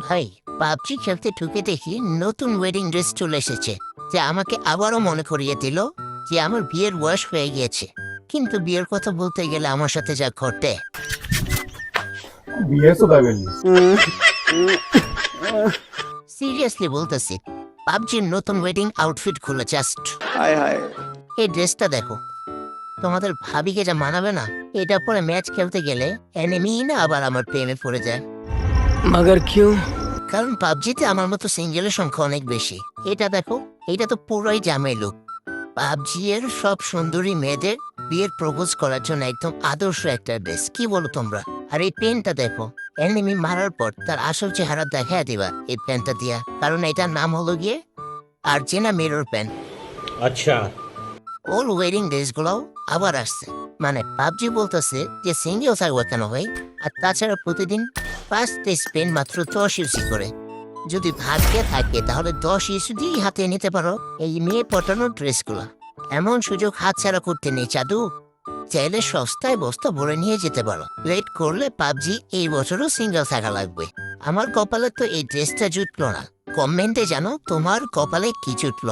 ভাই, পাবজি খেলতে ঢুকে দেখি নতুন ওয়েডিং ড্রেস চলে এসেছে, যে আমাকে আবারও মনে করিয়ে দিল যে আমার বিয়ের বয়স হয়ে গিয়েছে। কিন্তু বিয়ের কথা বলতে গেলে আমার সাথে যা ঘটে, বিয়ে তো দাবেলি। সিরিয়াসলি বলতেছি, পাবজির নতুন ওয়েডিং আউটফিট খুলে জাস্ট हाय हाय। এই ড্রেসটা দেখো। তোমাদের ভাবিকে যা মানাবে না, এটা পরে ম্যাচ খেলতে গেলে এনিমি না আবার আমার প্রেমে পড়ে যায়। मगर क्यों? কারণ পাবজিতে আমার মতো সিঙ্গেলের সংখ্যা অনেক বেশি। এটা দেখো, এটা তো পুরোই জামাই লুক। পাবজি এর সব সুন্দরী মেয়েদের বিয়ের প্রপোজ করার জন্য একদম আদর্শ একটা ড্রেস, কি বলো তোমরা? আর এই পেনটা দেখো, এনিমি মারার পর তার আসল চেহারা দেখা দিবা এই পেনটা দিয়া, কারণ এটার নাম হলো গিয়ে আর্জেনা মিরর পেন। अच्छा। ওল ওয়েডিং ড্রেসগুলোও আবার আসছে। মানে পাবজি বলতেছে যে সিঙ্গেল থাকবে কেন ভাই, আর তাছাড়া প্রতিদিন 5 স্পেন মাত্র 10 ইউসি করে। যদি ভাগ্যে থাকে তাহলে 10 ইস্যু দিয়েই হাতে নিতে পারো এই মেয়ে পটানোর ড্রেসগুলো। এমন সুযোগ হাতছাড়া করতে নেই চাদু। চাইলে সস্তায় বস্তা ভরে নিয়ে যেতে পারো। লেট করলে পাবজি এই বছরও সিঙ্গেল থাকা লাগবে। আমার কপালে তো এই ড্রেসটা জুটলো না। কমেন্টে জানো তোমার কপালে কি জুটলো।